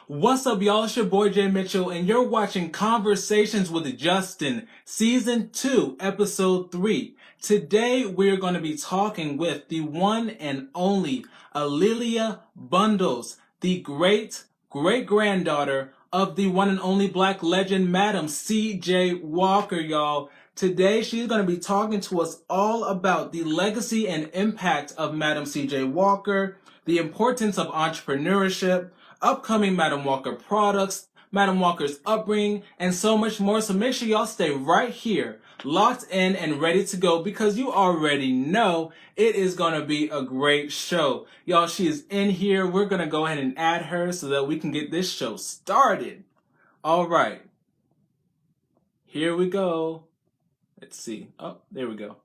What's up, y'all? It's your boy Jay Mitchell, and you're watching Conversations with Justin, Season 2, Episode 3. Today, we're going to be talking with the one and only Alia Bundles, the great-granddaughter of the one and only black legend, Madam C.J. Walker, y'all. Today, she's going to be talking to us all about the legacy and impact of Madam C.J. Walker, the importance of entrepreneurship, upcoming Madam Walker products, Madam Walker's upbringing, and so much more. So make sure y'all stay right here, locked in and ready to go, because you already know it is going to be a great show. Y'all, she is in here. We're going to go ahead and add her so that we can get this show started. All right. Here we go. Let's see. Oh, there we go.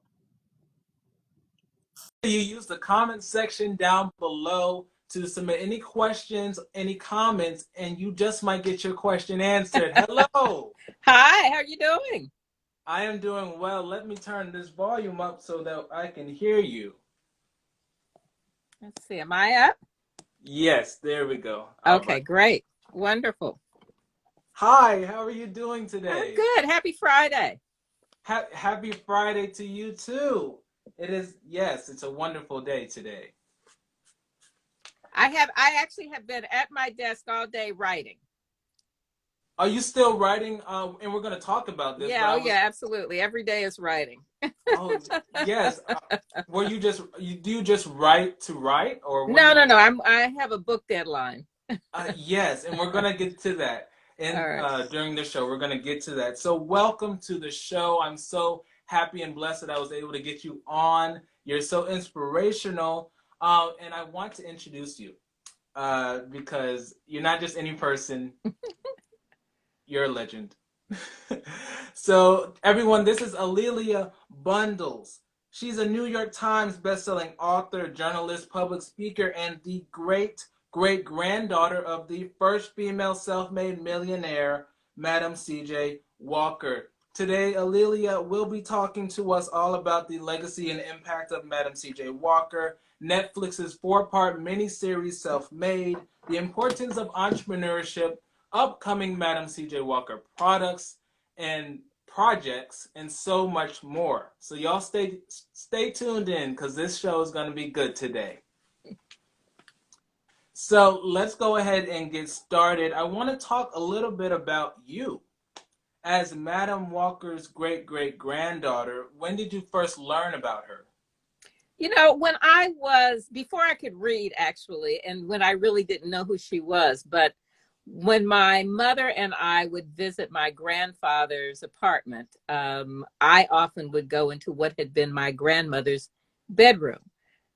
You use the comment section down below to submit any questions, any comments, and you just might get your question answered. Hello. Hi, how are you doing? I am doing well. Let me turn this volume up so that I can hear you. Let's see, am I up? Yes, there we go. Okay, Right. great. Wonderful. Hi, how are you doing today? I'm good. Happy Friday. Happy Friday to you too. It is, yes, it's a wonderful day today. I actually have been at my desk all day writing. Are you still writing? And we're going to talk about this. Yeah, yeah, absolutely. Every day is writing. Oh, yes. Do you just write to write, or what do No, you? I have a book deadline. Yes, and we're gonna get to that. And All right. during the show, we're gonna get to that. So welcome to the show. I'm so happy and blessed that I was able to get you on. You're so inspirational. And I want to introduce you because you're not just any person. You're a legend. So, everyone, this is Alia Bundles. She's a New York Times bestselling author, journalist, public speaker, and the great-granddaughter of the first female self-made millionaire, Madam C.J. Walker. Today, Alia will be talking to us all about the legacy and impact of Madam C.J. Walker, Netflix's 4-part miniseries Self-Made, the importance of entrepreneurship, upcoming Madam C.J. Walker products and projects, and so much more. So y'all stay tuned in, because this show is going to be good today. So let's go ahead and get started. I want to talk a little bit about you. As Madam Walker's great-granddaughter, when did you first learn about her? You know, before I could read, actually, and when I really didn't know who she was, but when my mother and I would visit my grandfather's apartment, I often would go into what had been my grandmother's bedroom.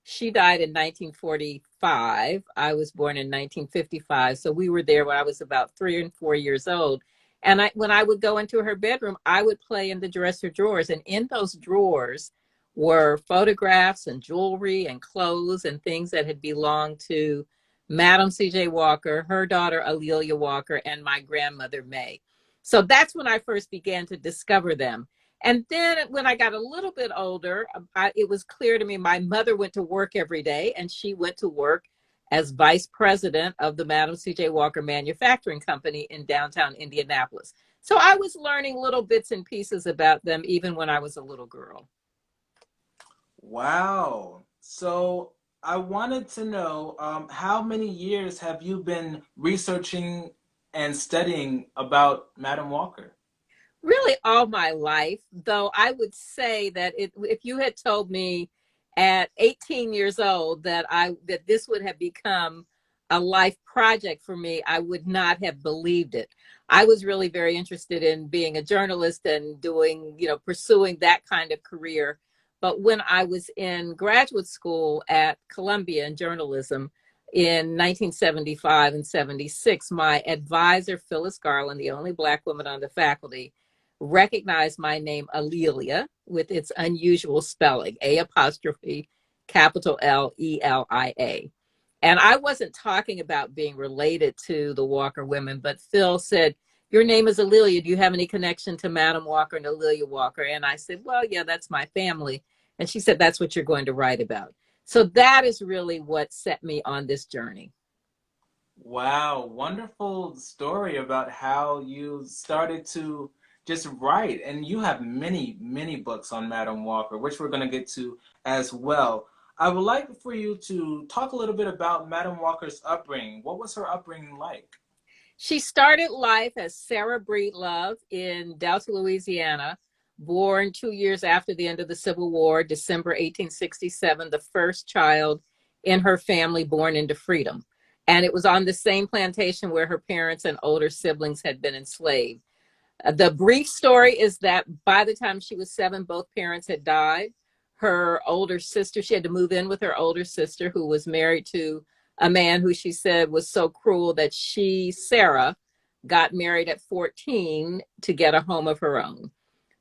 She died in 1945. I was born in 1955. So we were there when I was about 3 and 4 years old. And when I would go into her bedroom, I would play in the dresser drawers. And in those drawers were photographs and jewelry and clothes and things that had belonged to Madam C.J. Walker, her daughter Alia Walker, and my grandmother May. So that's when I first began to discover them. And then when I got a little bit older, it was clear to me my mother went to work every day, and she went to work as vice president of the Madam C.J. Walker Manufacturing Company in downtown Indianapolis. So I was learning little bits and pieces about them even when I was a little girl. Wow. So I wanted to know, how many years have you been researching and studying about Madam Walker? Really all my life, though I would say that if you had told me at 18 years old that this would have become a life project for me, I would not have believed it. I was really very interested in being a journalist and pursuing that kind of career. But when I was in graduate school at Columbia in journalism in 1975 and 76, my advisor, Phyllis Garland, the only Black woman on the faculty, recognized my name, Alia, with its unusual spelling, A'', capital Lelia. And I wasn't talking about being related to the Walker women, but Phil said, "Your name is Alia. Do you have any connection to Madam Walker and Alia Walker?" And I said, "Well, yeah, that's my family." And she said, "That's what you're going to write about." So that is really what set me on this journey. Wow, wonderful story about how you started to just write. And you have many, many books on Madam Walker, which we're going to get to as well. I would like for you to talk a little bit about Madam Walker's upbringing. What was her upbringing like? She started life as Sarah Breedlove in Delta, Louisiana, born 2 years after the end of the Civil War, December 1867, the first child in her family born into freedom. And it was on the same plantation where her parents and older siblings had been enslaved. The brief story is that by the time she was 7, both parents had died. Her older sister, she had to move in with her older sister, who was married to a man who she said was so cruel that she, Sarah, got married at 14 to get a home of her own.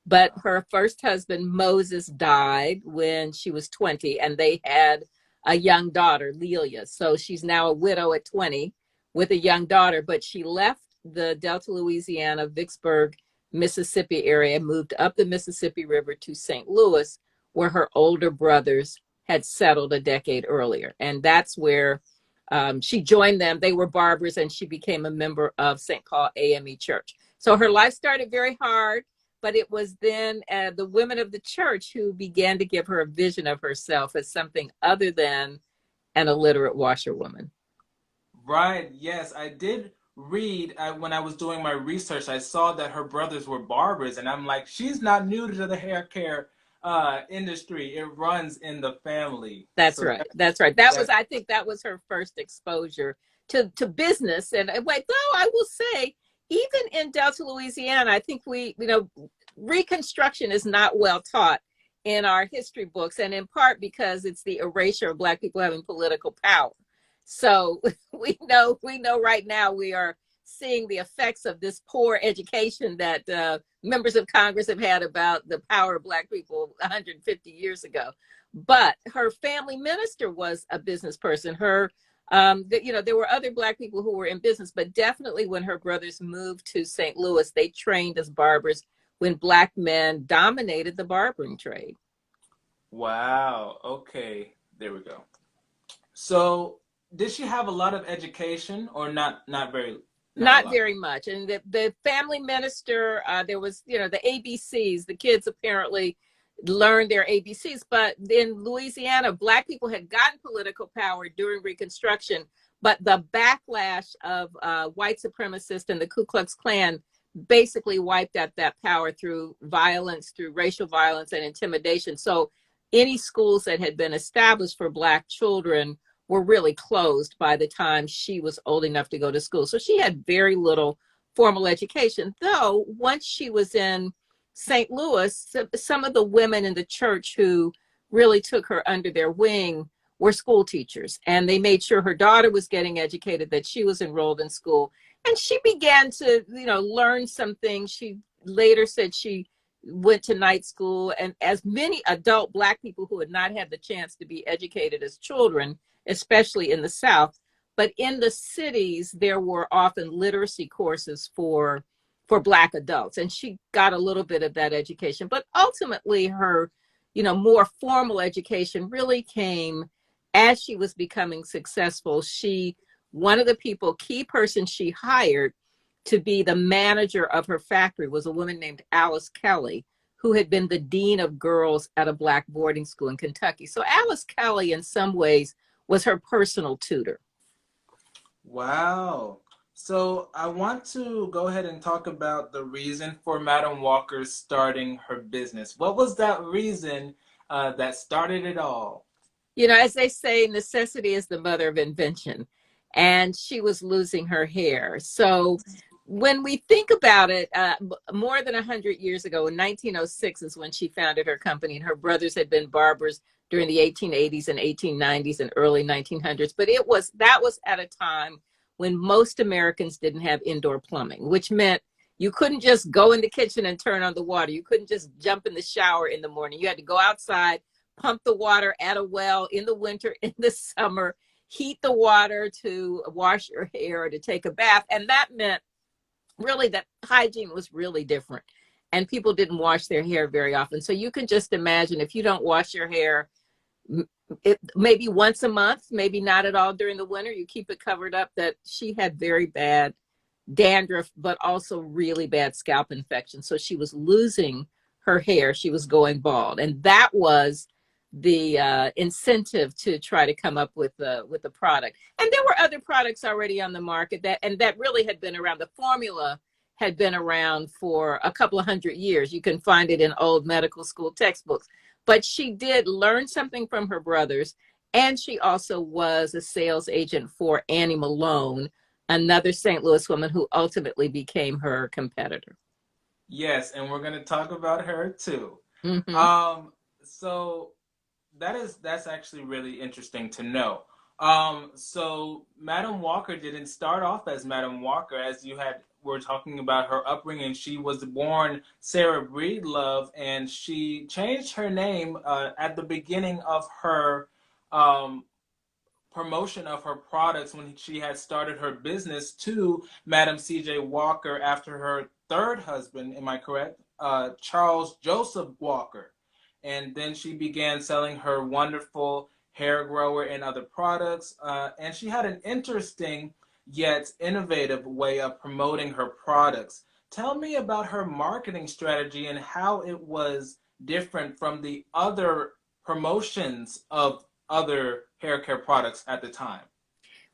But her first husband, Moses, died when she was 20, and they had a young daughter, Lelia. So she's now a widow at 20 with a young daughter, but she left the Delta, Louisiana, Vicksburg, Mississippi area, moved up the Mississippi River to St. Louis, where her older brothers had settled a decade earlier. And that's where she joined them. They were barbers, and she became a member of St. Paul AME Church. So her life started very hard, but it was then the women of the church who began to give her a vision of herself as something other than an illiterate washerwoman. Right, yes, I did read when I was doing my research, I saw that her brothers were barbers, and I'm like, she's not new to the hair care industry. It runs in the family. That's So right. That's right. That was, that I think that was her first exposure to business. And wait, though I will say, even in Delta, Louisiana, I think Reconstruction is not well taught in our history books, and in part because it's the erasure of Black people having political power. So we know right now we are seeing the effects of this poor education that members of Congress have had about the power of Black people 150 years ago. But her family minister was a business person. There were other Black people who were in business, but definitely when her brothers moved to St. Louis, they trained as barbers when Black men dominated the barbering trade. wow, okay, there we go. So did she have a lot of education or not very not a Not lot? very much. And the family minister, there was, the ABCs, the kids apparently learned their ABCs. But in Louisiana, Black people had gotten political power during Reconstruction, but the backlash of white supremacists and the Ku Klux Klan basically wiped out that power through violence, through racial violence and intimidation. So any schools that had been established for Black children were really closed by the time she was old enough to go to school. So she had very little formal education, though once she was in St. Louis, some of the women in the church who really took her under their wing were school teachers, and they made sure her daughter was getting educated, that she was enrolled in school. And she began to, learn some things. She later said she went to night school, and as many adult Black people who had not had the chance to be educated as children, especially in the South. But in the cities, there were often literacy courses for Black adults. And she got a little bit of that education. But ultimately, her, more formal education really came as she was becoming successful. One of the key person she hired to be the manager of her factory was a woman named Alice Kelly, who had been the dean of girls at a Black boarding school in Kentucky. So Alice Kelly, in some ways, was her personal tutor. Wow. So I want to go ahead and talk about the reason for Madam Walker starting her business. What was that reason that started it all? As they say, necessity is the mother of invention. And she was losing her hair. So when we think about it, more than 100 years ago, in 1906 is when she founded her company, and her brothers had been barbers during the 1880s and 1890s and early 1900s. But that was at a time when most Americans didn't have indoor plumbing, which meant you couldn't just go in the kitchen and turn on the water. You couldn't just jump in the shower in the morning. You had to go outside, pump the water at a well in the winter, in the summer, heat the water to wash your hair or to take a bath. And that meant really that hygiene was really different. And people didn't wash their hair very often. So you can just imagine, if you don't wash your hair maybe once a month, maybe not at all during the winter. You keep it covered up. That she had very bad dandruff, but also really bad scalp infection. So she was losing her hair. She was going bald, and that was the incentive to try to come up with the product. And there were other products already on the market that really had been around. The formula had been around for a couple of hundred years. You can find it in old medical school textbooks. But she did learn something from her brothers, and she also was a sales agent for Annie Malone, another St. Louis woman who ultimately became her competitor. Yes, and we're going to talk about her too. Mm-hmm. So that's actually really interesting to know. So Madam Walker didn't start off as Madam Walker, as you were talking about her upbringing. She was born Sarah Breedlove, and she changed her name at the beginning of her um, promotion of her products when she had started her business to Madam C.J. Walker after her third husband, am I correct? Charles Joseph Walker. And then she began selling her wonderful hair grower and other products. And she had an interesting yet innovative way of promoting her products. Tell me about her marketing strategy and how it was different from the other promotions of other hair care products at the time.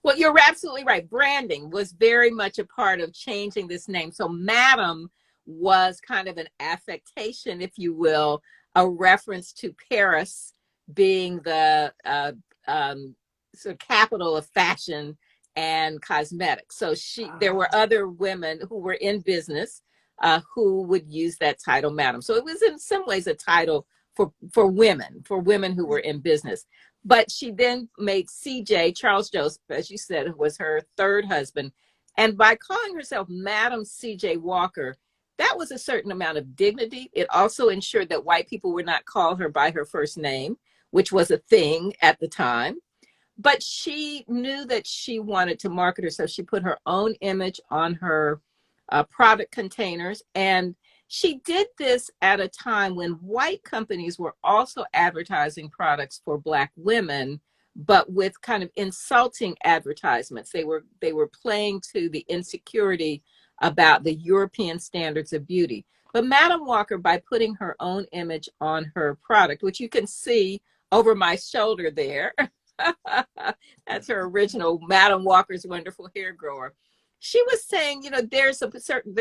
Well, you're absolutely right. Branding was very much a part of changing this name. So, Madam was kind of an affectation, if you will, a reference to Paris being the sort of capital of fashion and cosmetics. So, there were other women who were in business who would use that title, Madam. So, it was in some ways a title for women who were in business. But she then made CJ, Charles Joseph, as you said, was her third husband. And by calling herself Madam CJ Walker, that was a certain amount of dignity. It also ensured that white people would not call her by her first name, which was a thing at the time. But she knew that she wanted to market herself. She put her own image on her product containers. And she did this at a time when white companies were also advertising products for Black women, but with kind of insulting advertisements. They were playing to the insecurity about the European standards of beauty. But Madam Walker, by putting her own image on her product, which you can see over my shoulder there, that's her original Madam Walker's Wonderful Hair Grower. She was saying, there's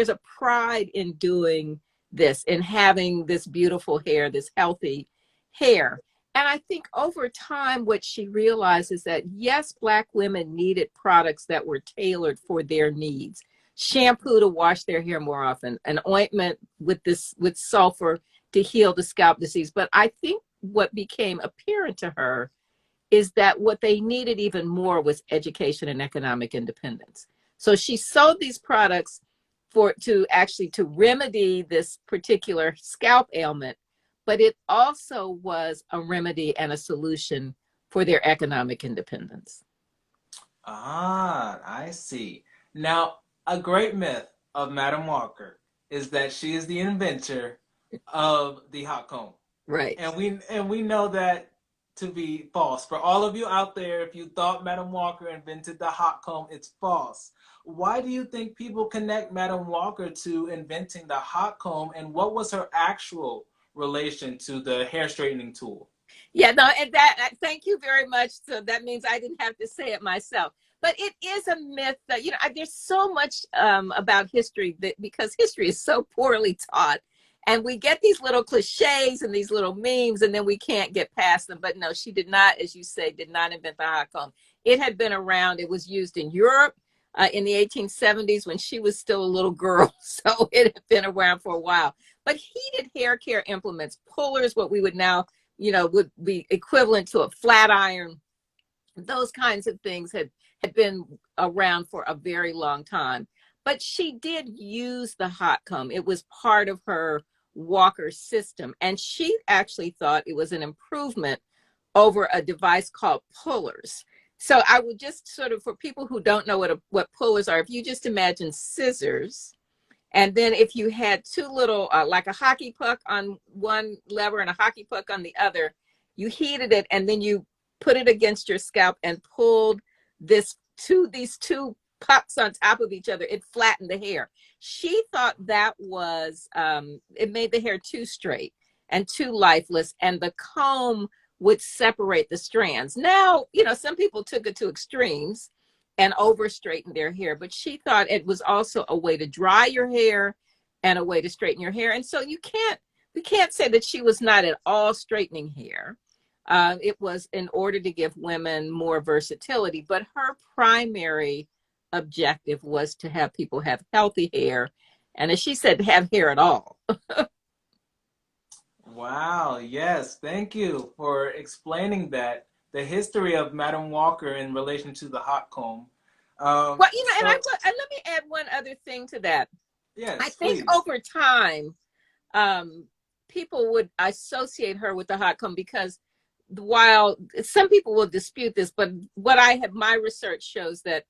a pride in doing this, in having this beautiful hair, this healthy hair. And I think over time, what she realized is that yes, Black women needed products that were tailored for their needs. Shampoo to wash their hair more often, an ointment with sulfur to heal the scalp disease. But I think what became apparent to her is that what they needed even more was education and economic independence. So she sold these products to remedy this particular scalp ailment, but it also was a remedy and a solution for their economic independence. Ah, I see. Now, a great myth of Madam Walker is that she is the inventor of the hot comb. Right. And we know that to be false. For all of you out there, if you thought Madam Walker invented the hot comb, it's false. Why do you think people connect Madam Walker to inventing the hot comb, and what was her actual relation to the hair straightening tool? Yeah, no, and thank you very much. So that means I didn't have to say it myself. But it is a myth that, there's so much about history because history is so poorly taught. And we get these little cliches and these little memes, and then we can't get past them. But no, she did not, as you say, did not invent the hot comb. It had been around. It was used in Europe in the 1870s when she was still a little girl. So it had been around for a while. But heated hair care implements, pullers, what we would now, would be equivalent to a flat iron, those kinds of things had been around for a very long time. But she did use the hot comb. It was part of her Walker system. And she actually thought it was an improvement over a device called pullers. So I would just sort of, for people who don't know what pullers are, if you just imagine scissors, and then if you had two little, like a hockey puck on one lever and a hockey puck on the other, you heated it, and then you put it against your scalp and pulled these two pucks on top of each other. It flattened the hair. She thought that was, it made the hair too straight and too lifeless, and the comb would separate the strands. Now, some people took it to extremes and over straightened their hair, but she thought it was also a way to dry your hair and a way to straighten your hair. And so we can't say that she was not at all straightening hair. It was in order to give women more versatility, but her primary objective was to have people have healthy hair. And as she said, have hair at all. Wow, yes, thank you for explaining that, the history of Madam Walker in relation to the hot comb. Well, and So, let me add one other thing to that. I yes, think please. over time, people would associate her with the hot comb because while some people will dispute this, but my research shows that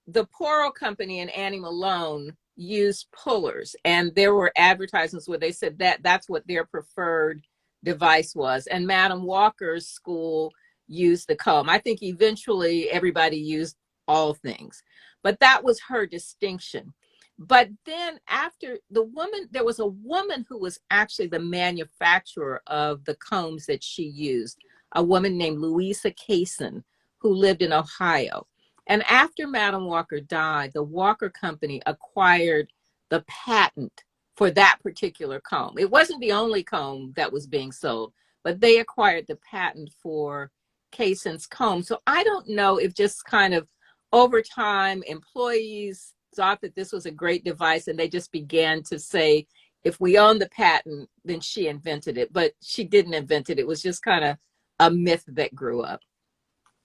the Poro Company and Annie Malone used pullers, and there were advertisements where they said that that's what their preferred device was. And Madam Walker's school used the comb. I think eventually everybody used all things, but that was her distinction. But then after there was a woman who was actually the manufacturer of the combs that she used, a woman named Louisa Kaysen, who lived in Ohio. And after Madam Walker died, the Walker Company acquired the patent for that particular comb. It wasn't the only comb that was being sold, but they acquired the patent for Kaysen's comb. So I don't know if just kind of over time, employees thought that this was a great device and they just began to say, if we own the patent, then she invented it. But she didn't invent it. It was just kind of a myth that grew up.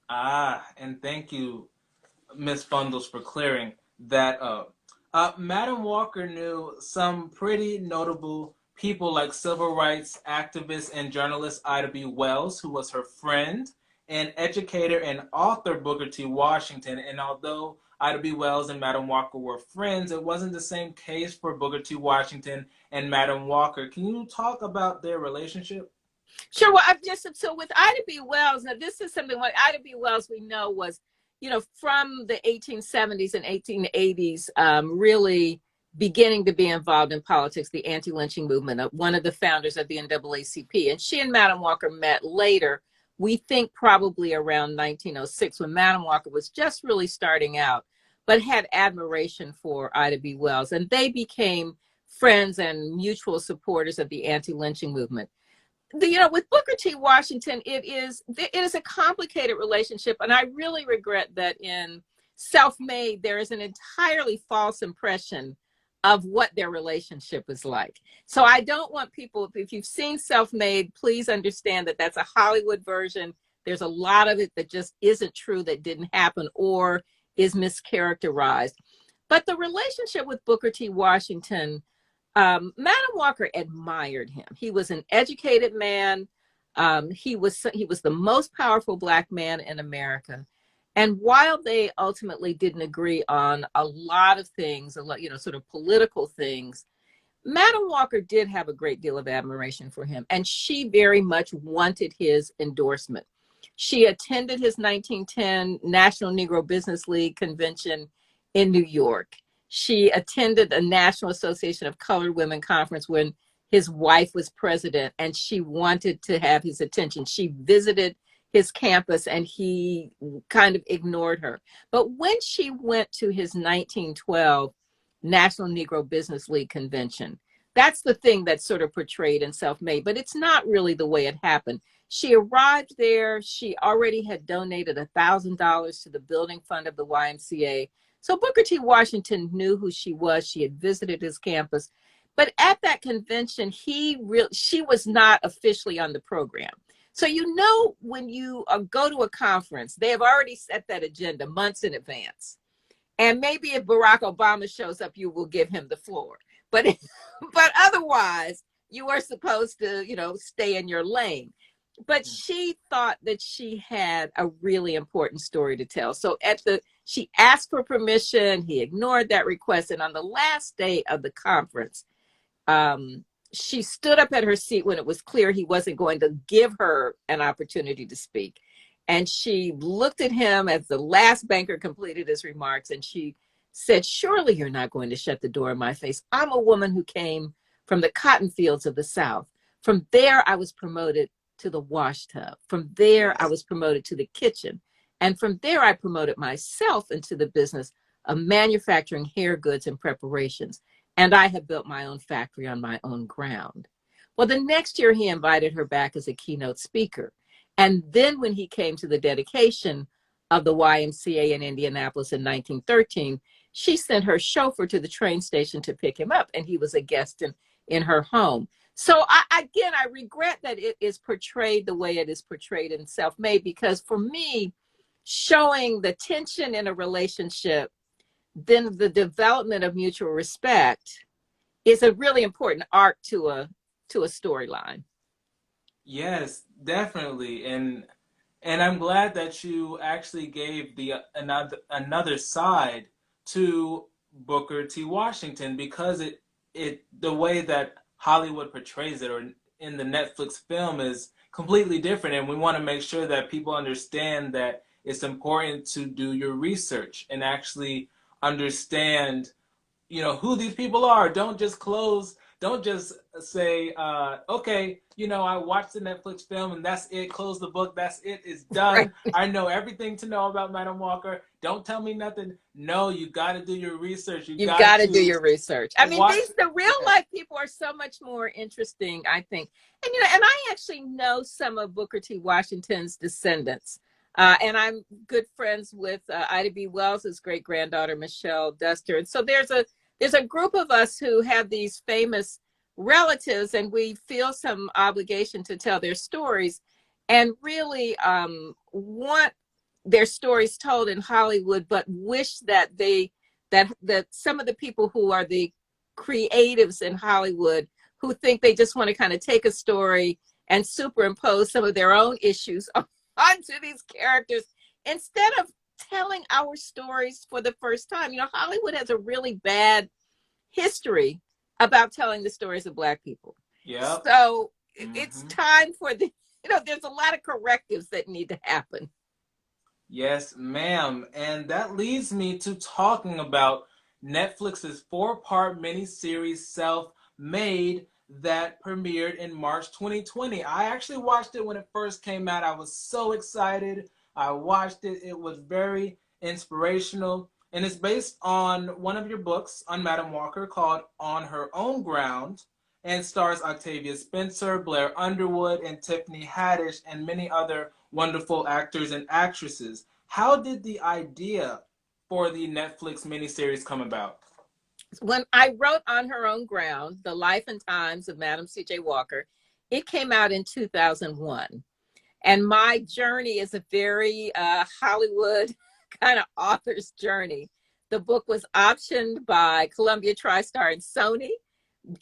And thank you, Miss Bundles, for clearing that up. Madam Walker knew some pretty notable people like civil rights activist and journalist Ida B. Wells, who was her friend, and educator and author Booker T. Washington. And although Ida B. Wells and Madam Walker were friends, it wasn't the same case for Booker T. Washington and Madam Walker. Can you talk about their relationship? Sure. Well, so with Ida B. Wells, now this is something like Ida B. Wells we know was, from the 1870s and 1880s, really beginning to be involved in politics, the anti-lynching movement, one of the founders of the NAACP. And she and Madam Walker met later, we think probably around 1906, when Madam Walker was just really starting out, but had admiration for Ida B. Wells. And they became friends and mutual supporters of the anti-lynching movement. With Booker T. Washington, it is a complicated relationship, and I really regret that in Self-Made there is an entirely false impression of what their relationship is like. So I don't want people, if you've seen Self-Made, please understand that that's a Hollywood version. There's a lot of it that just isn't true, that didn't happen, or is mischaracterized. But the relationship with Booker T. Washington, Madam Walker admired him. He was an educated man. He was the most powerful Black man in America. And while they ultimately didn't agree on a lot of things, sort of political things, Madam Walker did have a great deal of admiration for him, and she very much wanted his endorsement. She attended his 1910 National Negro Business League convention in New York. She attended a National Association of Colored Women conference when his wife was president, and she wanted to have his attention. She visited his campus, and he kind of ignored her. But when she went to his 1912 National Negro Business League convention, that's the thing that's sort of portrayed in Self-Made, but it's not really the way it happened. She arrived there. She already had donated $1,000 to the building fund of the YMCA. So Booker T. Washington knew who she was. She had visited his campus. But at that convention, she was not officially on the program. So when you go to a conference, they have already set that agenda months in advance. And maybe if Barack Obama shows up, you will give him the floor. But otherwise, you are supposed to, stay in your lane. But she thought that she had a really important story to tell. So she asked for permission. He ignored that request. And on the last day of the conference, she stood up at her seat when it was clear he wasn't going to give her an opportunity to speak. And she looked at him as the last banker completed his remarks, and she said, "Surely you're not going to shut the door in my face. I'm a woman who came from the cotton fields of the South. From there, I was promoted to the wash tub. From there, I Yes. was promoted to the kitchen. And from there, I promoted myself into the business of manufacturing hair goods and preparations. And I have built my own factory on my own ground." Well, the next year, he invited her back as a keynote speaker. And then when he came to the dedication of the YMCA in Indianapolis in 1913, she sent her chauffeur to the train station to pick him up, and he was a guest in her home. So again, I regret that it is portrayed the way it is portrayed in Self-Made, because for me, showing the tension in a relationship, then the development of mutual respect is a really important arc to a storyline. Yes, definitely. And I'm glad that you actually gave the another side to Booker T. Washington, because it the way that Hollywood portrays it, or in the Netflix film, is completely different, and we want to make sure that people understand that it's important to do your research and actually understand, who these people are. Don't just say, okay, I watched the Netflix film and that's it. Close the book. That's it. It's Right. done. I know everything to know about Madam Walker. Don't tell me nothing. No, you got to do your research. You You've got got to do to your research. I mean, watch. the real Yeah. life people are so much more interesting, I think. And and I actually know some of Booker T. Washington's descendants. And I'm good friends with Ida B. Wells's great granddaughter, Michelle Duster. And so there's a group of us who have these famous relatives, and we feel some obligation to tell their stories, and really want their stories told in Hollywood, but wish that that some of the people who are the creatives in Hollywood, who think they just want to kind of take a story and superimpose some of their own issues onto these characters, instead of telling our stories for the first time. Hollywood has a really bad history about telling the stories of Black people. Yep. So it's Hmm. time for there's a lot of correctives that need to happen. Yes, ma'am. And that leads me to talking about Netflix's four-part miniseries Self-Made that premiered in March 2020. I actually watched it when it first came out. I was so excited. I watched it. It was very inspirational. And it's based on one of your books on Madam Walker, called On Her Own Ground, and stars Octavia Spencer, Blair Underwood, and Tiffany Haddish, and many other wonderful actors and actresses. How did the idea for the Netflix miniseries come about? When I wrote On Her Own Ground, The Life and Times of Madam C.J. Walker, it came out in 2001. And my journey is a very Hollywood kind of author's journey. The book was optioned by Columbia, TriStar, and Sony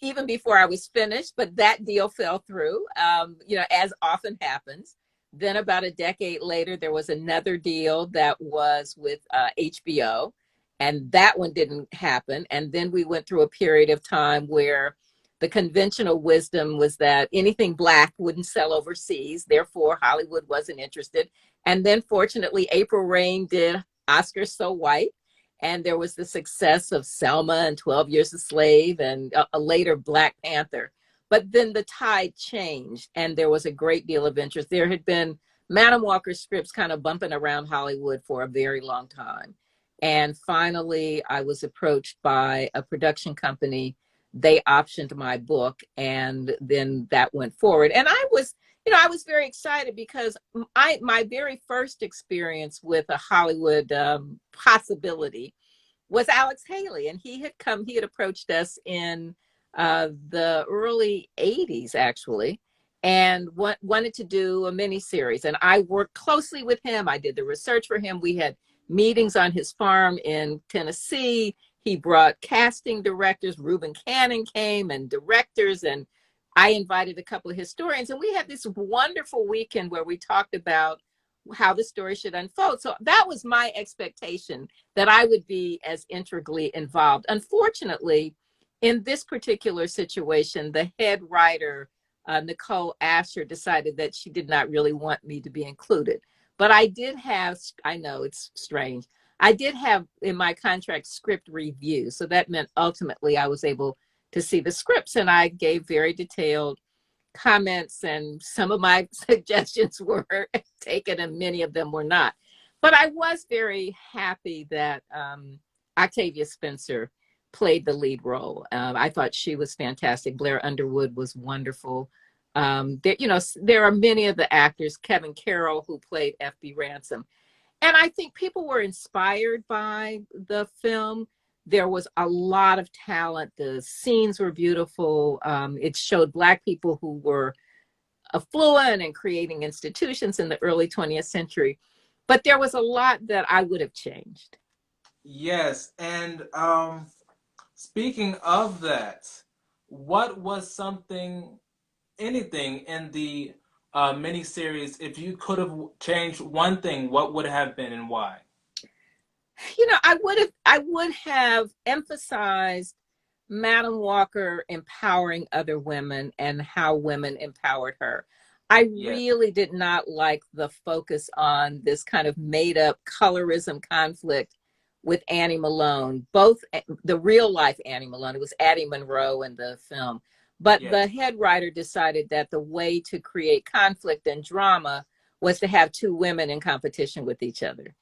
even before I was finished, but that deal fell through, as often happens. Then about a decade later, there was another deal that was with HBO, and that one didn't happen. And then we went through a period of time where the conventional wisdom was that anything Black wouldn't sell overseas, therefore Hollywood wasn't interested. And then fortunately, April Rain did Oscar So White, and there was the success of Selma and 12 Years a Slave, and a later Black Panther. But then the tide changed, and there was a great deal of interest. There had been Madam Walker scripts kind of bumping around Hollywood for a very long time. And finally, I was approached by a production company. They optioned my book, and then that went forward. And I was very excited, because my very first experience with a Hollywood possibility was Alex Haley, and he had approached us in the early '80s, actually, and wanted to do a mini series. And I worked closely with him. I did the research for him. We had meetings on his farm in Tennessee. He brought casting directors. Reuben Cannon came, and directors, and I invited a couple of historians, and we had this wonderful weekend where we talked about how the story should unfold. So that was my expectation, that I would be as integrally involved. Unfortunately, in this particular situation, the head writer, Nicole Asher, decided that she did not really want me to be included. But I did have, I know it's strange, I did have in my contract script review. So that meant ultimately I was able to see the scripts, and I gave very detailed comments, and some of my suggestions were taken and many of them were not. But I was very happy that Octavia Spencer played the lead role. I thought she was fantastic. Blair Underwood was wonderful. There are many of the actors, Kevin Carroll, who played F.B. Ransom. And I think people were inspired by the film. There was a lot of talent. The scenes were beautiful. It showed Black people who were affluent and creating institutions in the early 20th century. But there was a lot that I would have changed. Yes, and speaking of that, what was anything in the miniseries, if you could have changed one thing, what would it have been and why? I would have emphasized Madam Walker empowering other women and how women empowered her. I Yes, really did not like the focus on this kind of made up colorism conflict with Annie Malone, both the real life Annie Malone, it was Addie Monroe in the film. But the yes. head writer decided that the way to create conflict and drama was to have two women in competition with each other.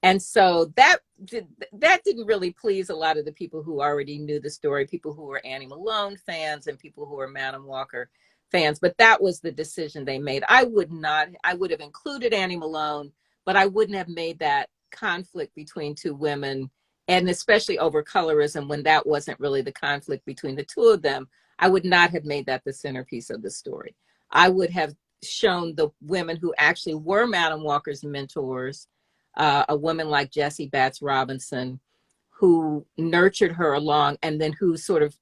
And so that didn't really please a lot of the people who already knew the story, people who were Annie Malone fans and people who were Madam Walker fans. But that was the decision they made. I would have included Annie Malone, but I wouldn't have made that conflict between two women, and especially over colorism when that wasn't really the conflict between the two of them. I would not have made that the centerpiece of the story. I would have shown the women who actually were Madam Walker's mentors, a woman like Jessie Batts Robinson, who nurtured her along, and then who sort of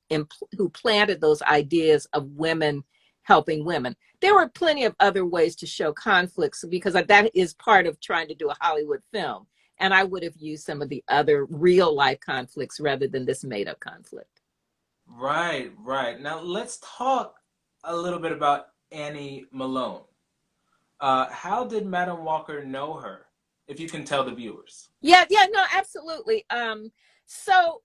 who planted those ideas of women helping women. There were plenty of other ways to show conflicts because that is part of trying to do a Hollywood film. And I would have used some of the other real life conflicts rather than this made up conflict. Right, right. Now let's talk a little bit about Annie Malone. How did Madam Walker know her? If you can tell the viewers. Yeah, no, absolutely. So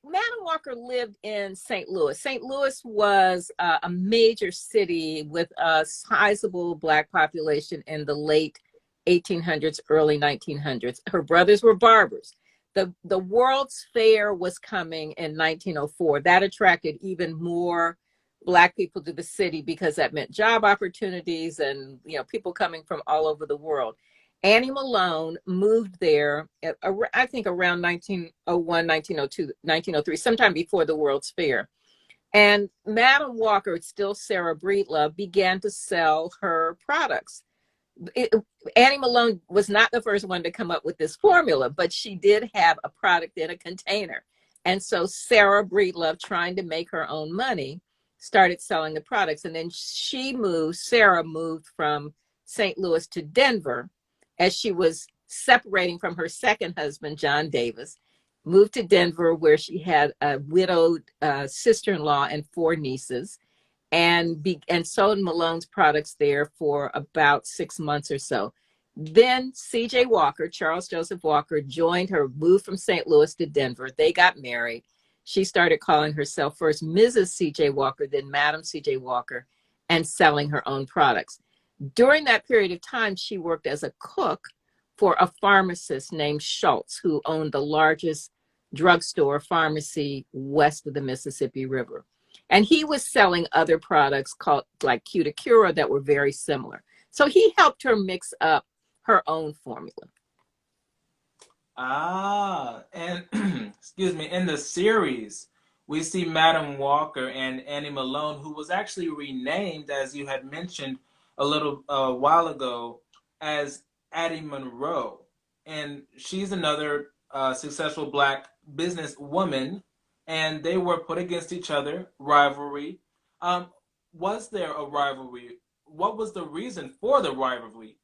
Madam Walker lived in St. Louis. St. Louis was a major city with a sizable Black population in the late 1800s, early 1900s. Her brothers were barbers. The World's Fair was coming in 1904. That attracted even more Black people to the city because that meant job opportunities and people coming from all over the world. Annie Malone moved there, I think around 1901, 1902, 1903, sometime before the World's Fair. And Madam Walker, it's still Sarah Breedlove, began to sell her products. Annie Malone was not the first one to come up with this formula, but she did have a product in a container. And so Sarah Breedlove, trying to make her own money, started selling the products. And then Sarah moved from St. Louis to Denver as she was separating from her second husband, John Davis, moved to Denver where she had a widowed sister-in-law and four nieces, and sold Malone's products there for about 6 months or so. Then C.J. Walker, Charles Joseph Walker, joined her, moved from St. Louis to Denver. They got married. She started calling herself first Mrs. C.J. Walker, then Madam C.J. Walker, and selling her own products. During that period of time, she worked as a cook for a pharmacist named Schultz, who owned the largest drugstore pharmacy west of the Mississippi River. And he was selling other products called like Cuticura that were very similar. So he helped her mix up her own formula. And excuse me, in the series, we see Madam Walker and Annie Malone, who was actually renamed, as you had mentioned a little while ago, as Addie Monroe. And she's another successful Black businesswoman, and they were put against each other, rivalry. Was there a rivalry? What was the reason for the rivalry?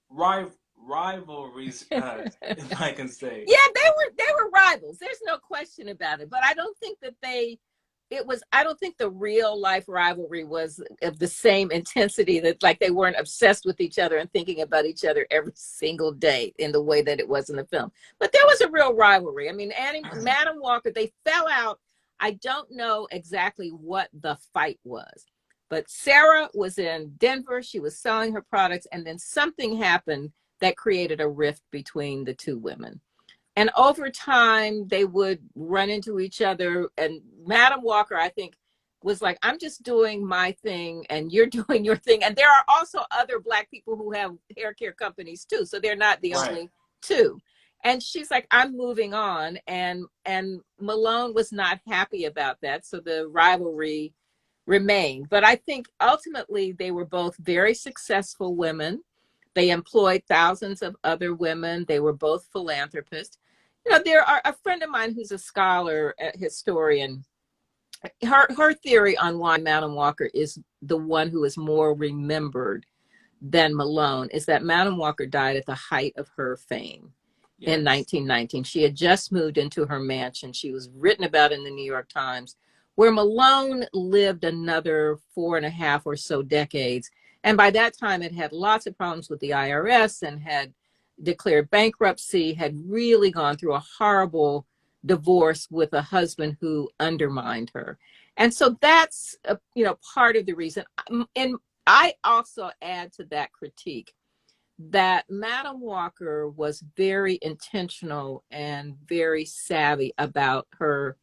Rivalries, if I can say. Yeah, they were rivals. There's no question about it. But I don't think that they it was, I don't think the real life rivalry was of the same intensity, that like they weren't obsessed with each other and thinking about each other every single day in the way that it was in the film. But there was a real rivalry. I mean, Madam Walker, they fell out. I don't know exactly what the fight was, but Sarah was in Denver. She was selling her products, and then something happened that created a rift between the two women. And over time, they would run into each other. And Madam Walker, I think, was like, I'm just doing my thing and you're doing your thing. And there are also other Black people who have hair care companies too. So they're not the only two. And she's like, I'm moving on. And Malone was not happy about that. So the rivalry remained. But I think ultimately they were both very successful women. They employed thousands of other women. They were both philanthropists. You know, there are a friend of mine who's a scholar, a historian. Her theory on why Madam Walker is the one who is more remembered than Malone is that Madam Walker died at the height of her fame in 1919. She had just moved into her mansion. She was written about in the New York Times, where Malone lived another 4.5 or so decades. And by that time, it had lots of problems with the IRS and had declared bankruptcy, had really gone through a horrible divorce with a husband who undermined her. And so that's, part of the reason. And I also add to that critique that Madam Walker was very intentional and very savvy about her,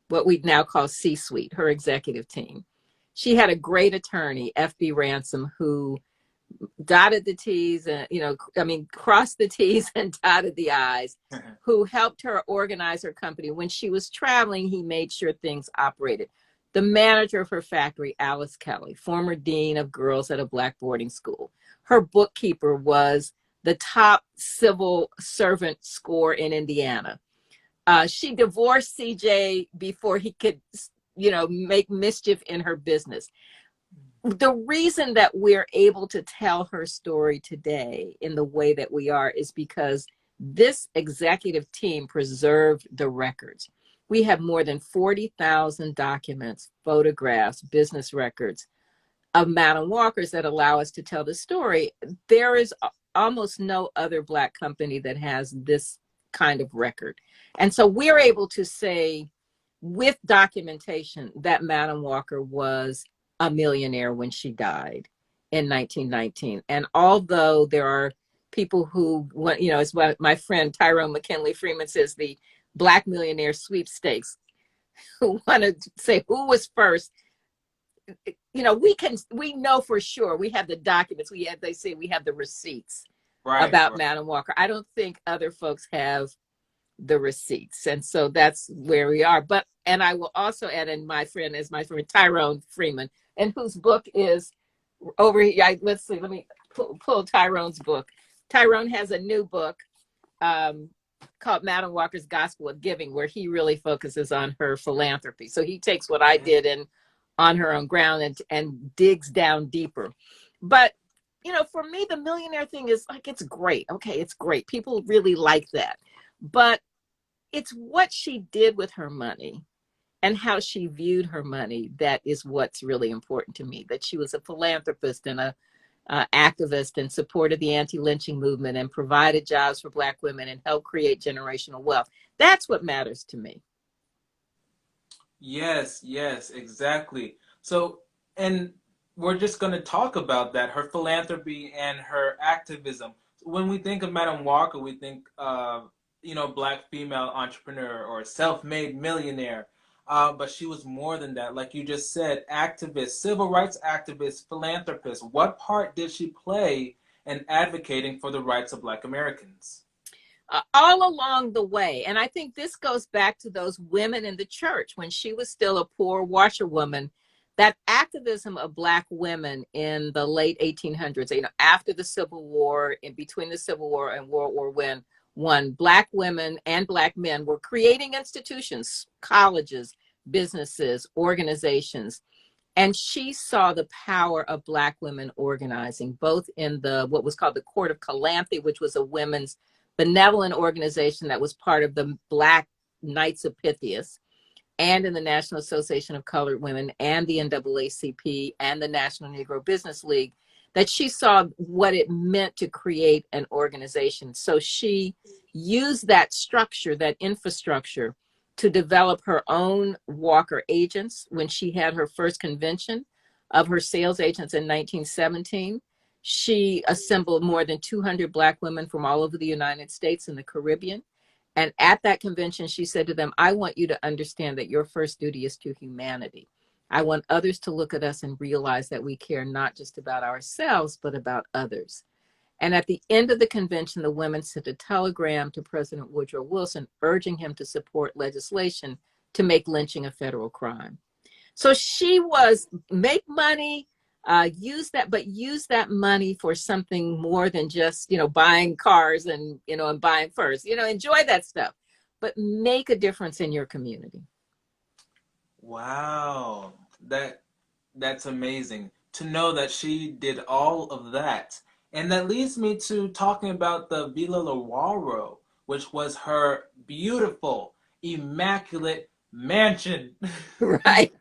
what we now call C-suite, her executive team. She had a great attorney, F.B. Ransom, who dotted the T's and, crossed the T's and dotted the I's, who helped her organize her company. When she was traveling, he made sure things operated. The manager of her factory, Alice Kelly, former dean of girls at a Black boarding school. Her bookkeeper was the top civil servant score in Indiana. She divorced CJ before he could, make mischief in her business. The reason that we're able to tell her story today in the way that we are is because this executive team preserved the records. We have more than 40,000 documents, photographs, business records of Madam Walker's that allow us to tell the story. There is almost no other Black company that has this kind of record. And so we're able to say with documentation that Madam Walker was a millionaire when she died in 1919. And although there are people who, as what my friend Tyrone McKinley Freeman says, the Black millionaire sweepstakes, who want to say who was first, we know for sure. We have the documents. They say we have the receipts about Madam Walker. I don't think other folks have the receipts. And so that's where we are. And I will also add in my friend Tyrone Freeman, and whose book is over here. Let's see, let me pull Tyrone's book. Tyrone has a new book called Madam Walker's Gospel of Giving, where he really focuses on her philanthropy. So he takes what I did in On Her Own Ground and digs down deeper. But, for me, the millionaire thing is like, it's great. Okay, it's great. People really like that. But it's what she did with her money and how she viewed her money that is what's really important to me, that she was a philanthropist and a activist and supported the anti-lynching movement and provided jobs for Black women and helped create generational wealth. That's what matters to me. Yes, exactly. So, and we're just going to talk about that, her philanthropy and her activism. When we think of Madam Walker, we think Black female entrepreneur or self-made millionaire. But she was more than that. Like you just said, activist, civil rights activist, philanthropist. What part did she play in advocating for the rights of Black Americans? All along the way. And I think this goes back to those women in the church when she was still a poor washerwoman. That activism of Black women in the late 1800s, after the Civil War, in between the Civil War and World War I, Black women and Black men were creating institutions, colleges, businesses, organizations. And she saw the power of Black women organizing, both in what was called the Court of Calanthe, which was a women's benevolent organization that was part of the Black Knights of Pythias, and in the National Association of Colored Women and the NAACP and the National Negro Business League, that she saw what it meant to create an organization. So she used that structure, that infrastructure, to develop her own Walker agents. When she had her first convention of her sales agents in 1917, she assembled more than 200 Black women from all over the United States and the Caribbean. And at that convention, she said to them, I want you to understand that your first duty is to humanity. I want others to look at us and realize that we care not just about ourselves, but about others. And at the end of the convention, the women sent a telegram to President Woodrow Wilson urging him to support legislation to make lynching a federal crime. So she was make money, use that money for something more than just, buying cars and, and buying furs, enjoy that stuff, but make a difference in your community. Wow. That's amazing to know that she did all of that. And that leads me to talking about the Villa Lawaro, which was her beautiful, immaculate mansion. Right.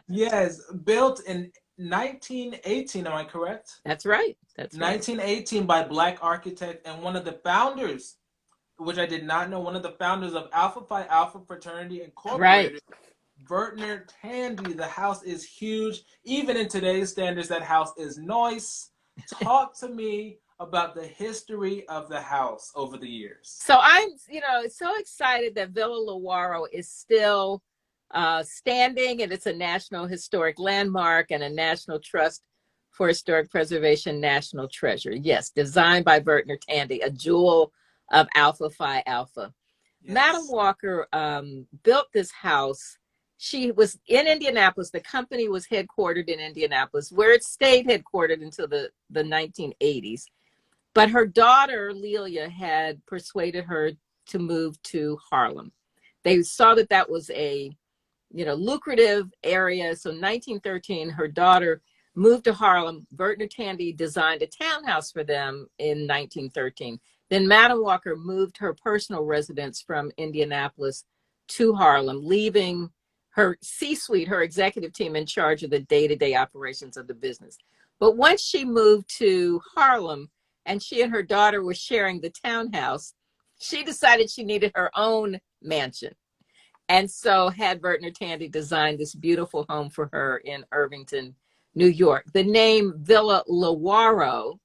Yes, built in 1918, am I correct? That's right. That's right. 1918 by Black architect and one of the founders, which I did not know, one of the founders of Alpha Phi Alpha Fraternity Incorporated, Right. Vertner Tandy. The house is huge. Even in today's standards, that house is nice. Talk to me about the history of the house over the years. So I'm, so excited that Villa Lawaro is still standing, and it's a National Historic Landmark and a National Trust for Historic Preservation National Treasure. Yes, designed by Vertner Tandy, a jewel of Alpha Phi Alpha. Yes. Madam Walker built this house. She was in Indianapolis. The company was headquartered in Indianapolis, where it stayed headquartered until the 1980s. But her daughter, Alia, had persuaded her to move to Harlem. They saw that that was a, lucrative area. So in 1913, her daughter moved to Harlem. Vertner Tandy designed a townhouse for them in 1913. Then Madam Walker moved her personal residence from Indianapolis to Harlem, leaving her C-suite, her executive team, in charge of the day-to-day operations of the business. But once she moved to Harlem and she and her daughter were sharing the townhouse, she decided she needed her own mansion. And so had Vertner Tandy design this beautiful home for her in Irvington, New York. The name Villa Lawaro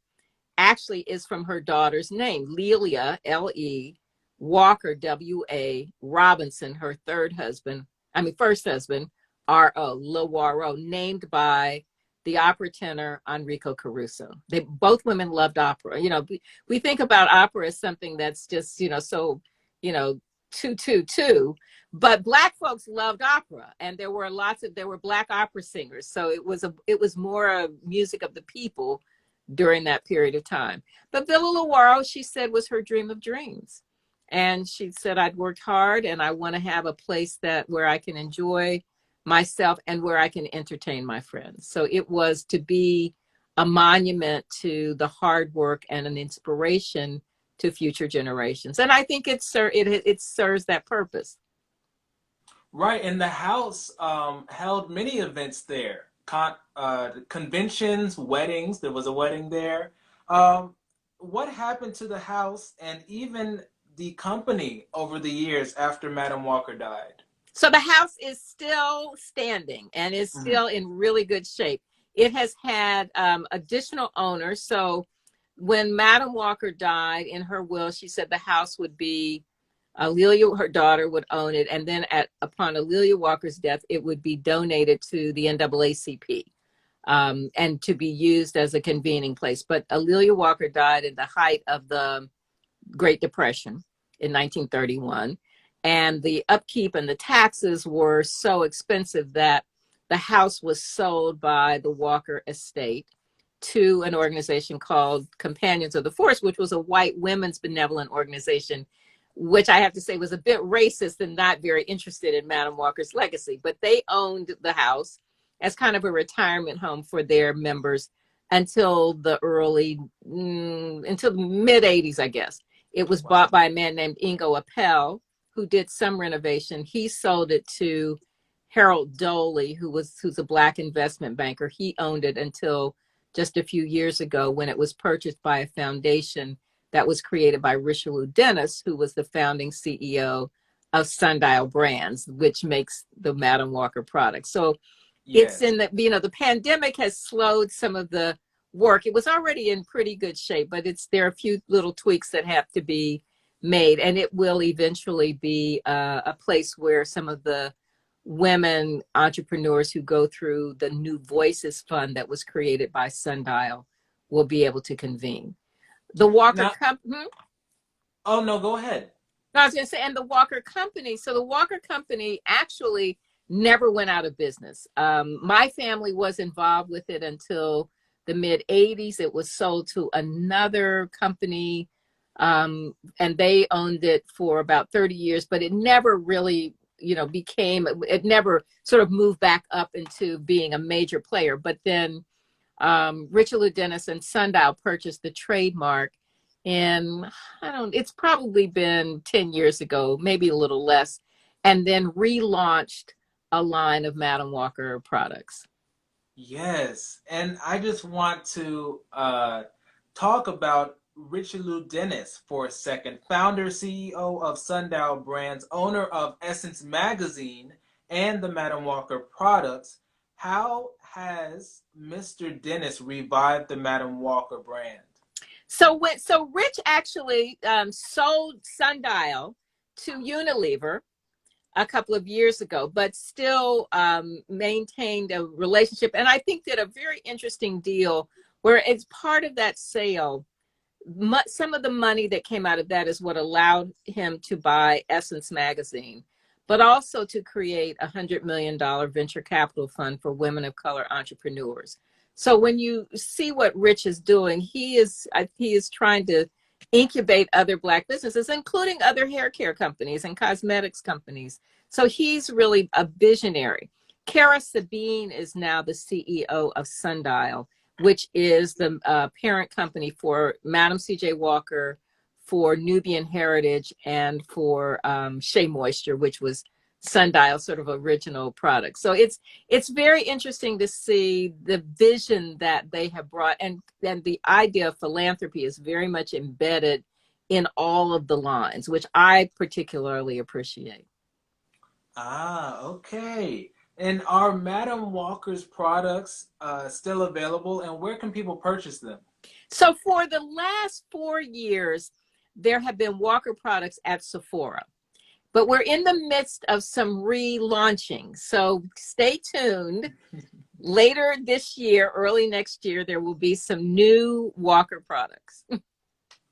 actually is from her daughter's name, Lelia, L-E, Walker, W-A, Robinson, her first husband, R-O, Lawaro, named by the opera tenor Enrico Caruso. Both women loved opera. We think about opera as something that's just, so, two. But Black folks loved opera, and there were Black opera singers. So it was more of music of the people during that period of time. But Villa Lawaro, she said, was her dream of dreams. And she said, I'd worked hard and I want to have a place where I can enjoy myself and where I can entertain my friends. So it was to be a monument to the hard work and an inspiration to future generations. And I think it serves that purpose. Right, and the house held many events there. Conventions, weddings. There was a wedding there. What happened to the house and even the company over the years after Madam Walker died? So the house is still standing and is still in really good shape. It has had additional owners. So when Madam Walker died, in her will, she said the house would be, Alia, her daughter, would own it. And then upon Alia Walker's death, it would be donated to the NAACP and to be used as a convening place. But Alia Walker died in the height of the Great Depression in 1931. And the upkeep and the taxes were so expensive that the house was sold by the Walker estate to an organization called Companions of the Force, which was a white women's benevolent organization, which I have to say was a bit racist and not very interested in Madam Walker's legacy. But they owned the house as kind of a retirement home for their members until the mid 80s, I guess. It was bought by a man named Ingo Appel, who did some renovation. He sold it to Harold Doley, who's a Black investment banker. He owned it until just a few years ago when it was purchased by a foundation that was created by Richelieu Dennis, who was the founding CEO of Sundial Brands, which makes the Madam Walker products. So it's Yes. in the, the pandemic has slowed some of the work. It was already in pretty good shape, but there are a few little tweaks that have to be made, and it will eventually be a place where some of the women entrepreneurs who go through the New Voices Fund that was created by Sundial will be able to convene. The Walker Now, Company. oh no, go ahead. I was going to say, and the Walker Company. So the Walker Company actually never went out of business. My family was involved with it until the mid 80s. It was sold to another company, and they owned it for about 30 years, but it never really, it never sort of moved back up into being a major player. But then Richelieu Dennis and Sundial purchased the trademark. And it's probably been 10 years ago, maybe a little less, and then relaunched a line of Madam Walker products. Yes, and I just want to talk about Richelieu Dennis for a second, founder, CEO of Sundial Brands, owner of Essence Magazine and the Madam Walker products. How has Mr. Dennis revived the Madam Walker brand? So Rich actually sold Sundial to Unilever a couple of years ago, but still maintained a relationship. And I think did a very interesting deal where it's part of that sale. Some of the money that came out of that is what allowed him to buy Essence Magazine, but also to create a $100 million venture capital fund for women of color entrepreneurs. So when you see what Rich is doing, he is trying to incubate other Black businesses, including other hair care companies and cosmetics companies. So he's really a visionary. Cara Sabine is now the CEO of Sundial, which is the parent company for Madam C.J. Walker, for Nubian Heritage, and for Shea Moisture, which was Sundial sort of original product. So it's very interesting to see the vision that they have brought, and the idea of philanthropy is very much embedded in all of the lines, which I particularly appreciate. Ah, okay. And are Madam Walker's products still available, and where can people purchase them? So for the last 4 years, there have been Walker products at Sephora. But we're in the midst of some relaunching. So stay tuned. Later this year, early next year, there will be some new Walker products.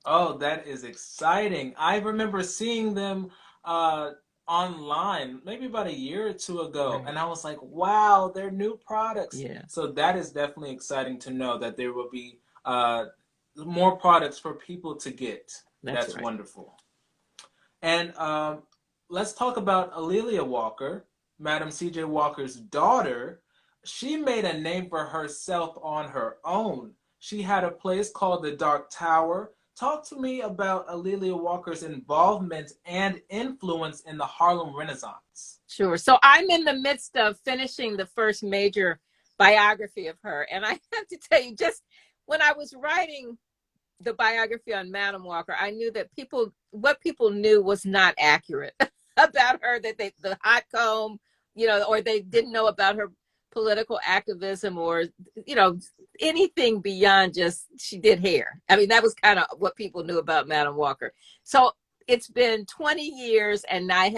Oh, that is exciting. I remember seeing them online maybe about a year or two ago, Right. and I was like, wow, they're new products. Yeah, So that is definitely exciting to know that there will be more products for people to get. that's That's right. wonderful. And let's talk about Alia Walker, Madam C.J. Walker's daughter. She made a name for herself on her own. She had a place called the Dark Tower. Talk to me about Alia Walker's involvement and influence in the Harlem Renaissance. Sure. So I'm in the midst of finishing the first major biography of her. And I have to tell you, just when I was writing the biography on Madam Walker, I knew that what people knew was not accurate about her, that the hot comb, or they didn't know about her political activism or, anything beyond just she did hair. I mean, that was kind of what people knew about Madam Walker. So it's been 20 years and I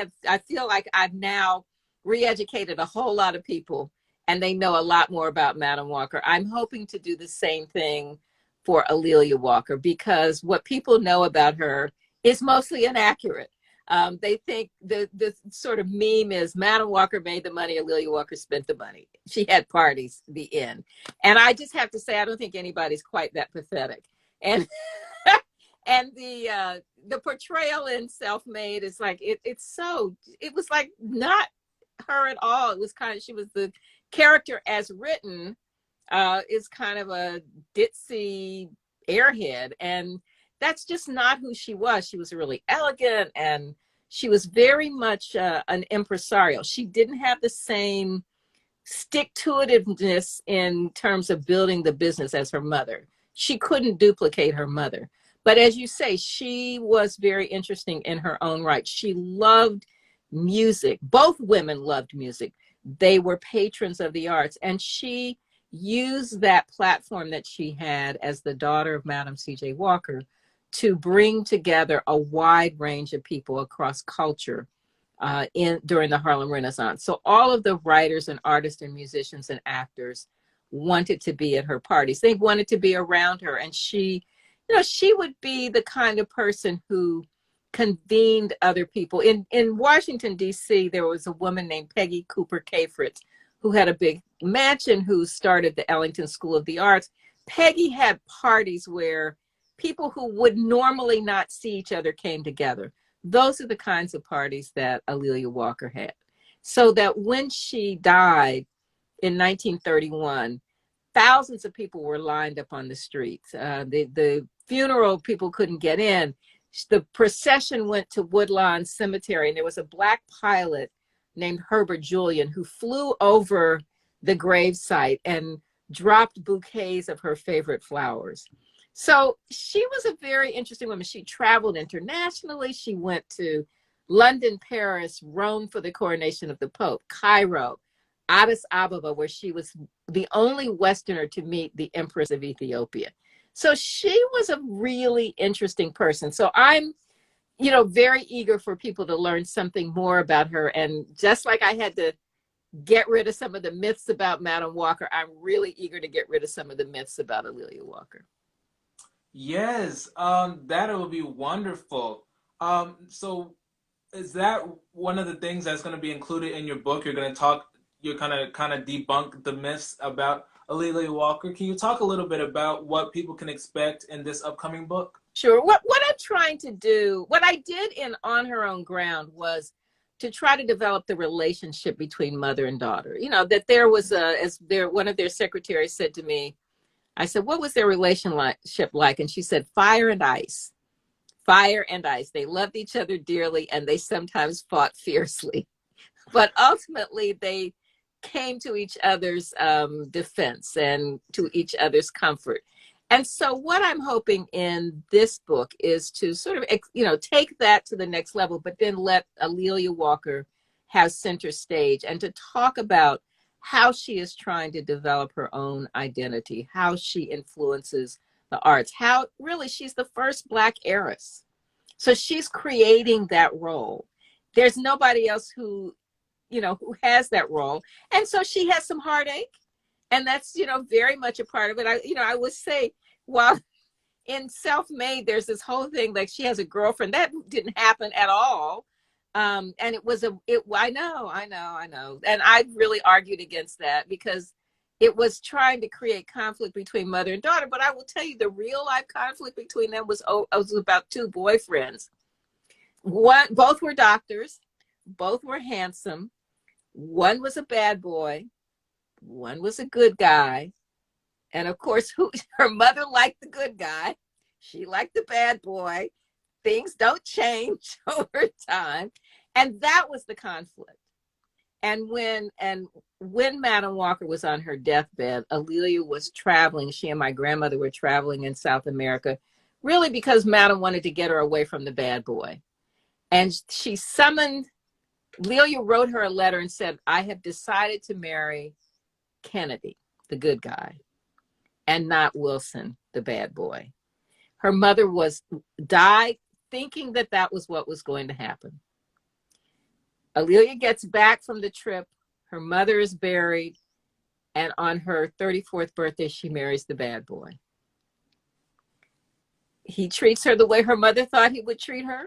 feel like I've now re-educated a whole lot of people and they know a lot more about Madam Walker. I'm hoping to do the same thing for Alia Walker because what people know about her is mostly inaccurate. They think the sort of meme is Madam Walker made the money, Alia Walker spent the money. She had parties, the end. And I just have to say, I don't think anybody's quite that pathetic. And and the portrayal in Self-Made is like it was like not her at all. It was she was the character as written is kind of a ditzy airhead, and that's just not who she was. She was really elegant and She was very much an impresario. She didn't have the same stick-to-itiveness in terms of building the business as her mother. She couldn't duplicate her mother. But as you say, she was very interesting in her own right. She loved music. Both women loved music. They were patrons of the arts. And she used that platform that she had as the daughter of Madam C.J. Walker to bring together a wide range of people across culture during the Harlem Renaissance. So all of the writers and artists and musicians and actors wanted to be at her parties. They wanted to be around her. And she, she would be the kind of person who convened other people. In Washington, D.C., there was a woman named Peggy Cooper Kafritz who had a big mansion, who started the Ellington School of the Arts. Peggy had parties where people who would normally not see each other came together. Those are the kinds of parties that Alia Walker had. So that when she died in 1931, thousands of people were lined up on the streets. The funeral, people couldn't get in. The procession went to Woodlawn Cemetery, and there was a black pilot named Herbert Julian who flew over the gravesite and dropped bouquets of her favorite flowers. So she was a very interesting woman. She traveled internationally. She went to London, Paris, Rome for the coronation of the Pope, Cairo, Addis Ababa, where she was the only Westerner to meet the Empress of Ethiopia. So she was a really interesting person. So I'm, very eager for people to learn something more about her. And just like I had to get rid of some of the myths about Madam Walker, I'm really eager to get rid of some of the myths about Alia Walker. Yes, that would be wonderful. So is that one of the things that's going to be included in your book? You're kind of debunk the myths about Alia Walker. Can you talk a little bit about what people can expect in this upcoming book? Sure. What I'm trying to do, what I did in On Her Own Ground, was to try to develop the relationship between mother and daughter. That there was one of their secretaries said to me, I said, what was their relationship like? And she said, fire and ice. Fire and ice. They loved each other dearly, and they sometimes fought fiercely. But ultimately, they came to each other's defense and to each other's comfort. And so what I'm hoping in this book is to sort of, take that to the next level, but then let Alia Walker have center stage and to talk about how she is trying to develop her own identity, how she influences the arts, how really she's the first Black heiress. So she's creating that role. There's nobody else who has that role. And so she has some heartache. And that's, very much a part of it. I would say, while in Self-Made, there's this whole thing, like she has a girlfriend. That didn't happen at all. And I know. And I really argued against that because it was trying to create conflict between mother and daughter. But I will tell you, the real life conflict between them was about two boyfriends. Both were doctors. Both were handsome. One was a bad boy. One was a good guy. And of course, her mother liked the good guy. She liked the bad boy. Things don't change over time. And that was the conflict. And when Madam Walker was on her deathbed, Alia was traveling. She and my grandmother were traveling in South America, really because Madam wanted to get her away from the bad boy. And Alia wrote her a letter and said, I have decided to marry Kennedy, the good guy, and not Wilson, the bad boy. Her mother died thinking that was what was going to happen. Alia gets back from the trip. Her mother is buried. And on her 34th birthday, she marries the bad boy. He treats her the way her mother thought he would treat her.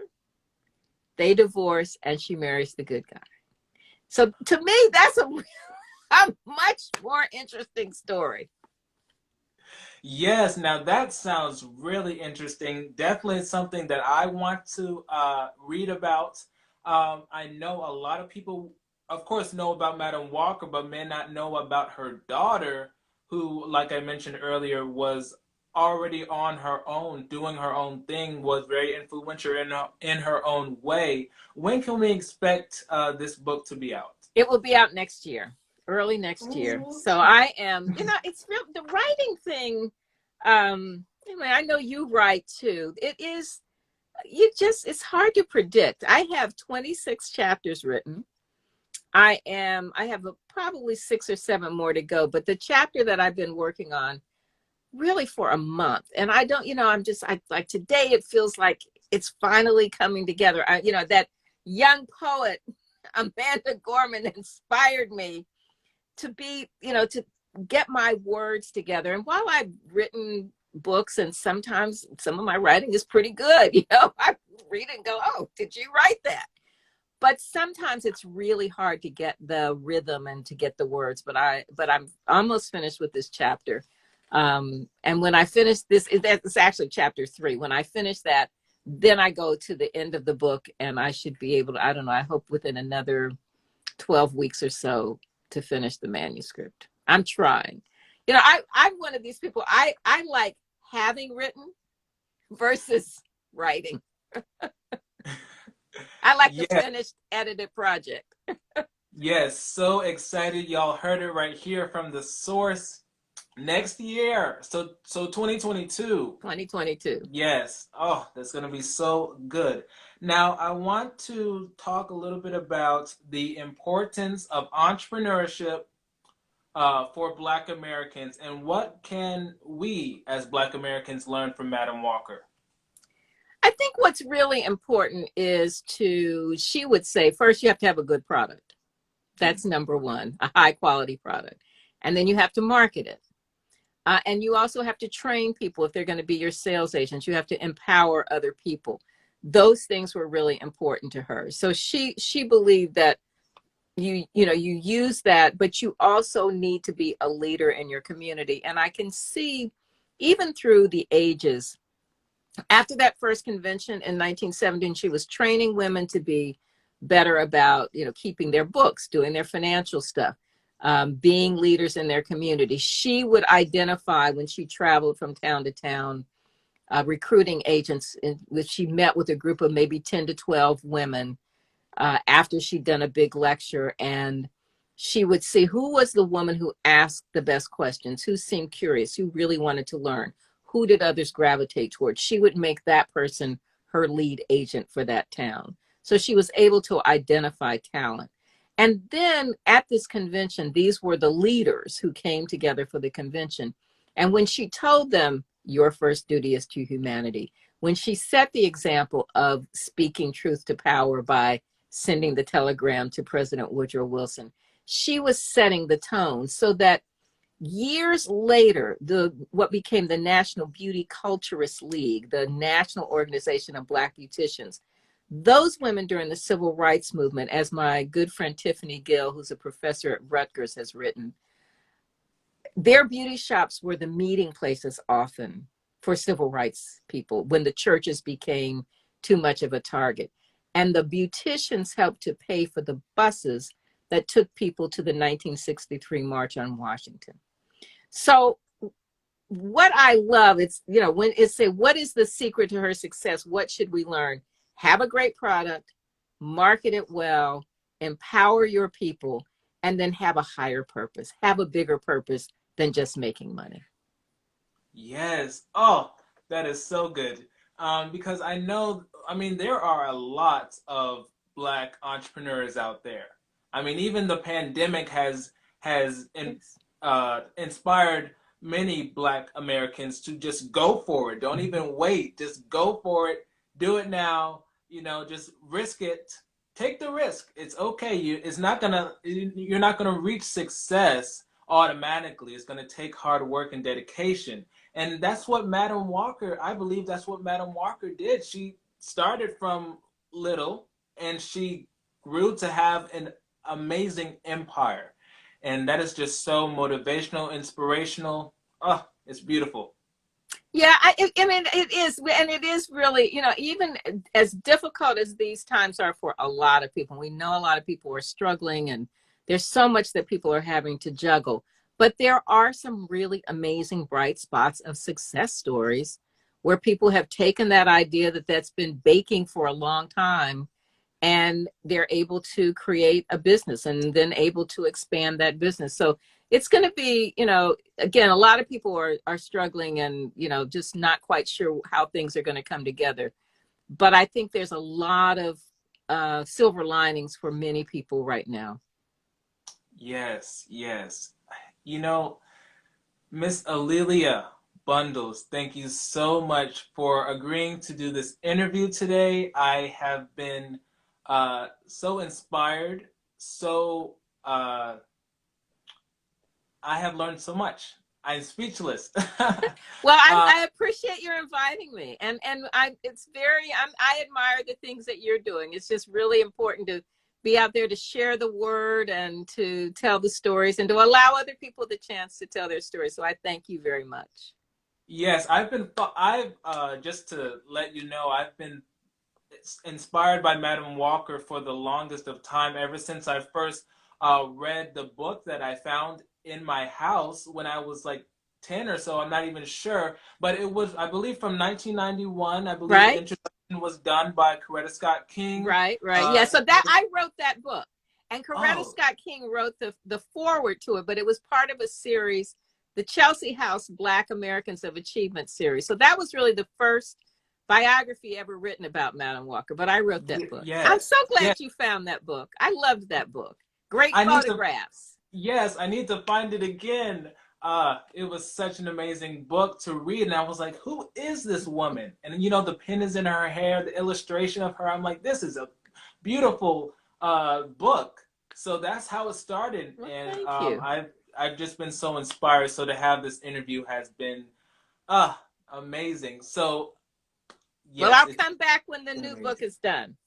They divorce, and she marries the good guy. So to me, that's a much more interesting story. Yes, now that sounds really interesting. Definitely something that I want to read about. I know a lot of people, of course, know about Madam Walker, but may not know about her daughter, who, like I mentioned earlier, was already on her own, doing her own thing, was very influential in her own way. When can we expect this book to be out? It will be out next year, early next year. Ooh. So I am, it's real, the writing thing. I know you write too. It is, it's hard to predict. I have 26 chapters written. I have probably 6 or 7 more to go, but the chapter that I've been working on really for a month, and I don't, I like today, it feels like it's finally coming together. That young poet, Amanda Gorman, inspired me to be, to get my words together. And while I've written books and sometimes some of my writing is pretty good, I read it and go, oh, did you write that? But sometimes it's really hard to get the rhythm and to get the words. But I'm almost finished with this chapter. And when I finish this, it's actually chapter 3. When I finish that, then I go to the end of the book, and I should be able to, I don't know, I hope within another 12 weeks or so to finish the manuscript. I'm trying. I'm one of these people, I like having written versus writing. I like the finished edited project. Yes, so excited. Y'all heard it right here from the source. Next year, so 2022. 2022. Yes. Oh, that's going to be so good. Now, I want to talk a little bit about the importance of entrepreneurship for Black Americans, and what can we as Black Americans learn from Madam Walker? I think what's really important is she would say, first, you have to have a good product. That's number one, a high quality product. And then you have to market it. And you also have to train people if they're going to be your sales agents. You have to empower other people. Those things were really important to her. So she believed that you use that, but you also need to be a leader in your community. And I can see, even through the ages, after that first convention in 1917, she was training women to be better about, keeping their books, doing their financial stuff. Being leaders in their community. She would identify, when she traveled from town to town, recruiting agents, which she met with a group of maybe 10 to 12 women after she'd done a big lecture, and she would see who was the woman who asked the best questions, who seemed curious, who really wanted to learn, who did others gravitate towards. She would make that person her lead agent for that town. So she was able to identify talent. And then at this convention, these were the leaders who came together for the convention. And when she told them, your first duty is to humanity, when she set the example of speaking truth to power by sending the telegram to President Woodrow Wilson, she was setting the tone so that years later, what became the National Beauty Culturist League, the national organization of Black beauticians, those women during the civil rights movement, as my good friend Tiffany Gill, who's a professor at Rutgers, has written, their beauty shops were the meeting places often for civil rights people when the churches became too much of a target. And the beauticians helped to pay for the buses that took people to the 1963 March on Washington. So what I love, it's, when it say, what is the secret to her success? What should we learn? Have a great product, market it well, empower your people, and then have a higher purpose, have a bigger purpose than just making money. Yes. Oh, that is so good. Because I know, there are a lot of Black entrepreneurs out there. Even the pandemic has inspired many Black Americans to just go for it. Don't even wait. Just go for it. Do it now. Just risk it. Take the risk. It's okay. You're not gonna reach success automatically. It's gonna take hard work and dedication. And that's what Madam Walker, I believe that's what Madam Walker did. She started from little and she grew to have an amazing empire. And that is just so motivational, inspirational. Oh, it's beautiful. Yeah, it is. And it is really, even as difficult as these times are for a lot of people, we know a lot of people are struggling and there's so much that people are having to juggle. But there are some really amazing bright spots of success stories where people have taken that idea that's been baking for a long time, and they're able to create a business and then able to expand that business. So it's going to be, again, a lot of people are struggling and, just not quite sure how things are going to come together. But I think there's a lot of silver linings for many people right now. Yes, yes. Miss Alia Bundles, thank you so much for agreeing to do this interview today. I have been so inspired, so I have learned so much. I'm speechless. Well, I appreciate your inviting me, and I admire the things that you're doing. It's just really important to be out there to share the word and to tell the stories and to allow other people the chance to tell their stories. So I thank you very much. Yes, I've just to let you know, I've been inspired by Madam Walker for the longest of time, ever since I first read the book that I found in my house when I was like 10 or so. I'm not even sure, but it was, I believe, from 1991. I believe the Right? introduction was done by Coretta Scott King. Right. Yeah. So that I wrote that book, and Coretta Oh, Scott King wrote the foreword to it, but it was part of a series, the Chelsea House Black Americans of Achievement series. So that was really the first biography ever written about Madam Walker, but I wrote that book. I'm yes, so glad yes. you found that book. I loved that book. Great I need to photographs. Yes, I need to find it again. It was such an amazing book to read, and I was like, "Who is this woman?" And the pin is in her hair, the illustration of her. I'm like, "This is a beautiful book." So that's how it started, Well, and thank you. I've just been so inspired. So to have this interview has been amazing. So Well, yes, I'll it's come back when the been new book amazing. is done.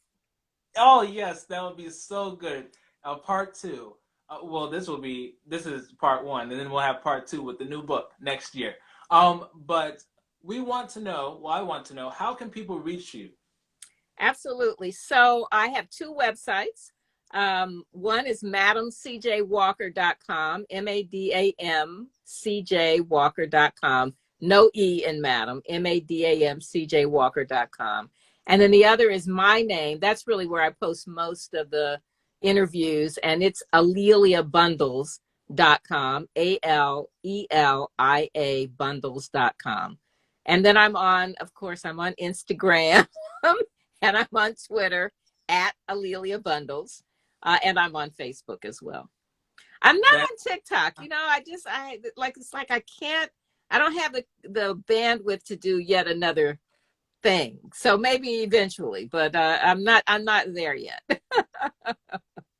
Oh yes, that would be so good. Part two. Well, this is part one, and then we'll have part two with the new book next year. But we want to know. Well, I want to know, how can people reach you? Absolutely. So I have two websites. One is madamcjwalker.com, madamcjwalker.com. No E in Madam, madamcjwalker.com. And then the other is my name. That's really where I post most of the interviews, and it's aleliabundles.com, ALELIA bundles.com. And then of course, I'm on Instagram. And I'm on Twitter at Alia Bundles, and I'm on Facebook as well. I'm not That on TikTok. It's like I don't have the bandwidth to do yet another thing. So maybe eventually, but I'm not there yet.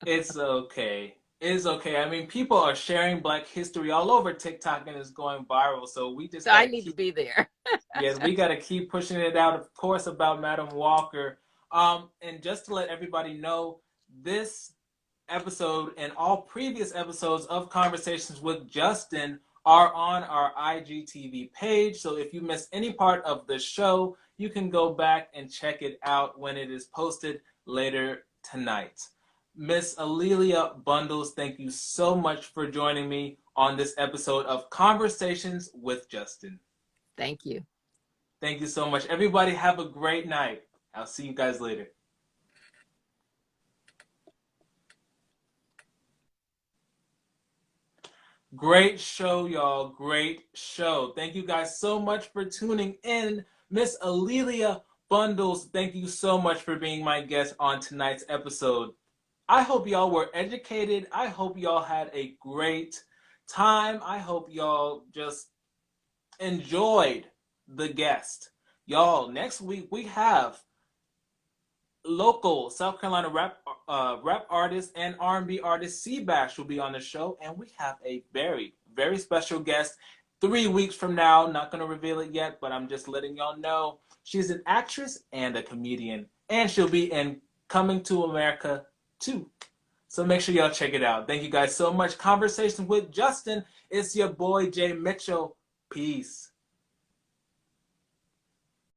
it's okay. It's okay. I mean, people are sharing Black history all over TikTok, and it's going viral. So we just So I gotta need to keep. be there. Yes, we got to keep pushing it out, of course, about Madam Walker. And just to let everybody know, this episode and all previous episodes of Conversations with Justin are on our IGTV page. So if you missed any part of the show, you can go back and check it out when it is posted later tonight. Miss Alia Bundles, thank you so much for joining me on this episode of Conversations with Justin. Thank you. Thank you so much. Everybody have a great night. I'll see you guys later. Great show, y'all. Great show. Thank you guys so much for tuning in. Miss Alia Bundles, thank you so much for being my guest on tonight's episode. I hope y'all were educated. I hope y'all had a great time. I hope y'all just enjoyed the guest. Y'all, next week we have local South Carolina rap artist and R&B artist Seabash will be on the show, and we have a very, very special guest 3 weeks from now. Not going to reveal it yet, but I'm just letting y'all know. She's an actress and a comedian, and she'll be in Coming to America 2. So make sure y'all check it out. Thank you guys so much. Conversation with Justin. It's your boy Jay Mitchell. Peace.